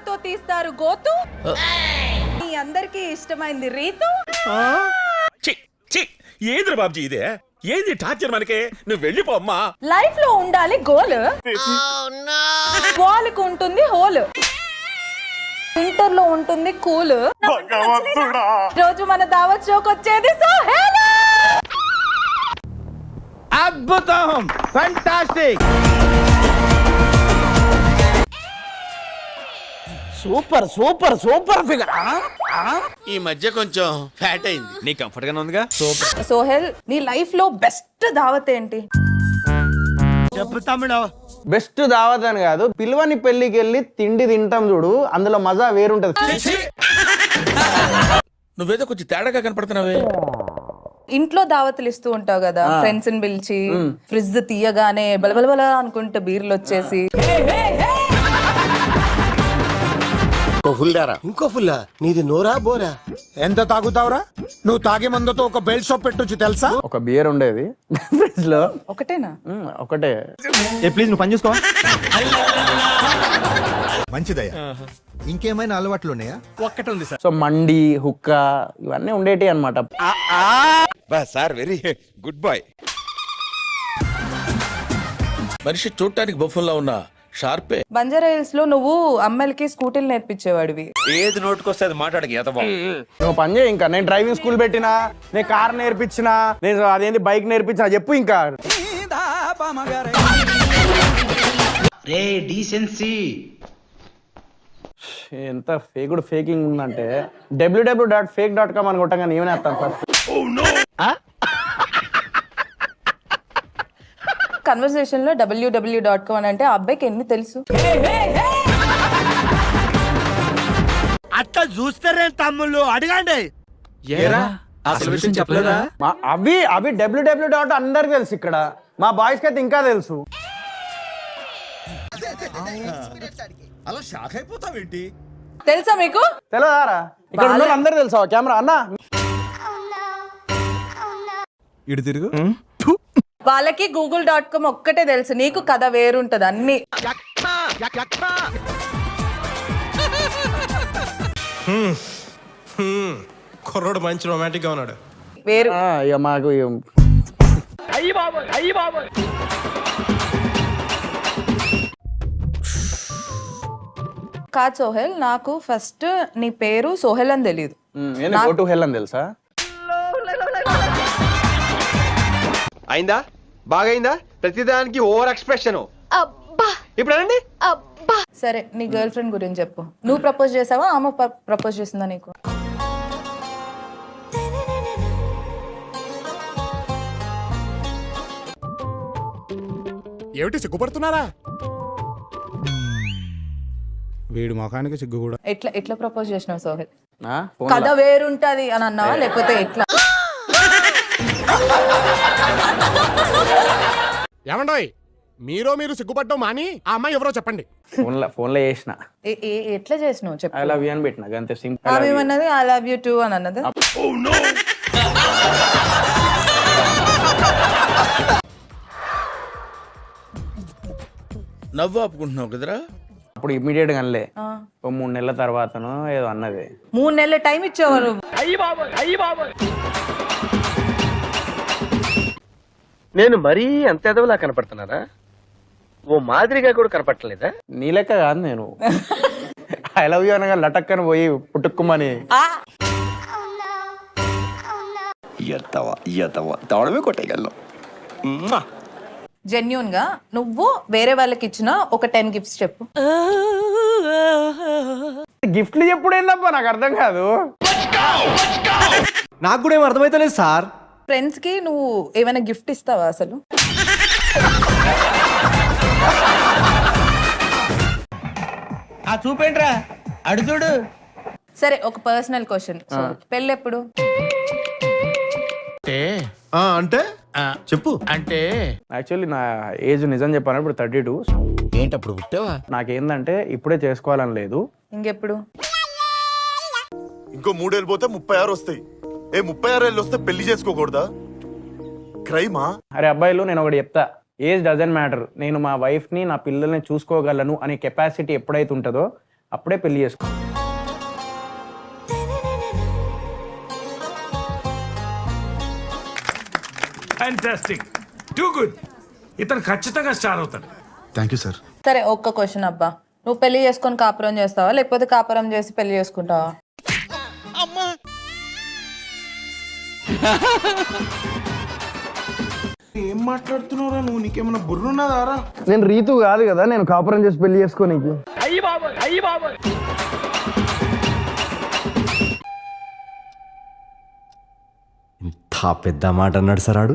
పారతో తీస్తారు గోతు. మీ అందరికి ఇష్టమైంది రీతు. ఏంద్ర బాబ్జీ ఇదే? ఏంది టార్చర్ మనకే? నువ్వు వెళ్ళిపో అమ్మా. లైఫ్ లో ఉండాలి గోల్, గోల్ కు ఉంటుంది హోల్, ఇంటర్ లో ఉంటుంది కూల్. రోజు మన దావత్ షోకి వచ్చేది సోహెల్. అద్భుతం, fantastic, super super super figure. ఈ మధ్య కొంచెం ఫ్యాట్ అయింది. నీ కంఫర్ట్ గానే ఉందిగా? సూపర్. సోహెల్, నీ లైఫ్ లో బెస్ట్ దావత్ ఏంటి? చెప్పు తమ్ముడు. బెస్ట్ దావత్ అని కాదు, పిల్వని పెళ్లికి వెళ్ళి తిండి తింటాం చూడు, అందులో మజా వేరుంటది. నువ్వేదో కొంచెం తేడాగా కనపడుతున్నావే. ఇంట్లో దావతులు ఇస్తూ ఉంటావు కదా, ఫ్రెండ్స్ ని పిలిచి ఫ్రిడ్జ్ తీయగానే బలబలబల అనుకుంటే బీర్లు వచ్చేసి. ఇంకో ఫుల్లా? నీది నోరా బోరా? ఎంత తాగుతావురా నువ్వు? తాగే మందుతో ఒక బెల్ట్ షాప్ పెట్టొచ్చు తెలుసా? ఒక బియర్ ఉండేది ఫ్రిడ్జ్ లో. ఒకటేనా? ఒకటే. ప్లీజ్ నువ్వు పని చూసుకో. మంచిదయ్యా. ఇంకేమైనా అలవాట్లు ఉన్నాయా? ఒక్కటి ఉంది సార్. సో మండి, హుక్క ఇవన్నీ ఉండేటి అనమాట. Sir very good boy. మనిషి చూడటానికి బఫుల్లా ఉన్నా షార్పే. బంజారా హిల్స్ లో నువ్వు అమ్మాయిలకి స్కూటీలు నేర్పించేవాడివి. ఏది నోటుకొస్తే అది మాట్లాడక నువ్వు పని చేయి. ఇంకా నేను డ్రైవింగ్ స్కూల్ పెట్టినా, నేను కార్ నేర్పించినా, నేను అదేంటి బైక్ నేర్పించినా చెప్పు. ఇంకా ఎంత ఫేకుడు ఫేకింగ్ ఉందంటే www.fake.com అని కొట్టగా నేనే వస్తాను ఫస్ట్. కన్వర్సేషన్ లో www.com అని అంటే ఆ అబ్బాయికి ఎన్ని తెలుసు? అట్లా చూస్తారే తమ్ముళ్ళు, అడగండి. అసలు విషయం చెప్పలేదా? అవి www. అందరికి తెలుసు. ఇక్కడ మా బాయ్స్ కి అయితే ఇంకా తెలుసు. అలా షాక్ అయిపోతావేంటి? తెలుసా మీకు? తెలియదారా? ఇక్కడ ఉన్న అందరు తెలుసా? కెమెరా అన్న ఇటు తిరుగు. వాళ్ళకి google.com ఒక్కటే తెలుసు, నీకు కథ వేరుంటది అన్ని. కుర్రోడు మంచి రొమాంటిక్ గా ఉన్నాడు. వేరు. ఇక మాకు కాదు సోహెల్, నాకు ఫస్ట్ నీ పేరు సోహెల్ అని తెలియదు. గో టు హెల్ అని తెలుసా? అయిందా? బాగైందా? ప్రతిదానికి ఓవర్ ఎక్స్ప్రెషన్. ఇప్పుడు అనండి. సరే, నీ గర్ల్ ఫ్రెండ్ గురించి చెప్పు. నువ్వు ప్రపోజ్ చేసావా, ఆమె ప్రపోజ్ చేసిందా నీకు? ఏమిటి సిగ్గుపడుతున్నారా? వీడి ముఖానికి సిగ్గు కూడా. ఎట్లా ప్రపోజ్ చేసినావు సోహెల్? ఫోన్ కథ వేరుంటది అని అన్నావా, లేకపోతే ఎట్లా? ఏమండోయ్, మీరు సిగ్గుపడ్డం మాని ఆ అమ్మాయి ఎవరో చెప్పండి. ఫోన్లో చేసిన. ఎట్లా చేసినావు చెప్పు. ఐ లవ్ యూ అని పెట్టినా, అంతే సింపుల్. ఆమె ఏమన్నది? ఐ లవ్ యూ టూ అని అన్నది. నవ్వు ఆపుకుంటున్నావు కదరా? అప్పుడు ఇమ్మీడియట్ గా అనలే, ఓ 3 నెలల తర్వాతనో ఏదో అన్నది. 3 నెలల టైం ఇచ్చేవారు. నేను మరీ అంత ఎదవలా కనపడుతున్నారా? ఓ మాదిరిగా కూడా కనపడలేదా? నీ లెక్క కాదు నేను. ఐ లవ్ యూ అనగా లటక్కని పోయి పుట్టుక్కుమని. జెన్యూన్ గా నువ్వు వేరే వాళ్ళకి ఇచ్చిన ఒక 10 గిఫ్ట్స్ చెప్పు. గిఫ్ట్లు చెప్పుడు ఏందబ్బా, నాకు అర్థం కాదు. నాకు కూడా ఏం అర్థమైతలేదు సార్. ఫ్రెండ్స్ కి నువ్వు ఏమైనా గిఫ్ట్ ఇస్తావా అసలు? చూపేంట్రా అడు చూడు. సరే, ఒక పర్సనల్ క్వశ్చన్. పెళ్ళి ఎప్పుడు? అంటే చెప్పు. అంటే యాక్చువల్లీ నా ఏజ్ నిజం చెప్పాను ఇప్పుడు 32. ఏంటప్పుడు పుట్టావా? నాకేందంటే ఇప్పుడే చేసుకోవాలని లేదు. ఇంకెప్పుడు? ఇంకో 3 ఏళ్ళు పోతే 36 వస్తాయి. 36 ఏళ్ళు వస్తే పెళ్లి చేసుకోకూడదా? క్రైమా? అరే అబ్బాయిలు, నేను ఒకటి చెప్తా, ఏజ్ డజంట్ మ్యాటర్. నేను మా వైఫ్ని, నా పిల్లల్ని చూసుకోగలను అనే కెపాసిటీ ఎప్పుడైతే ఉంటుందో అప్పుడే పెళ్లి చేసుకో. Fantastic, too good. ఇతను ఖచ్చితంగా స్టార్ అవుతాడు. Thank you sir. సరే ఒక్క క్వశ్చన్ అబ్బా, నువ్వు పెళ్లి చేసుకొని కాపురం చేస్తావా లేకపోతే కాపురం చేసి పెళ్లి చేసుకుంటావా? ఏం మాట్లాడుతున్నావురా నువ్వు? నీకేమన్నా బుర్రున్నదారా? నేను రీతు కాదు కదా, నేను కాపురం చేసి పెళ్లి చేసుకోనీకి. ఇంత పెద్ద మాట అన్నాడు సార్ ఆడు.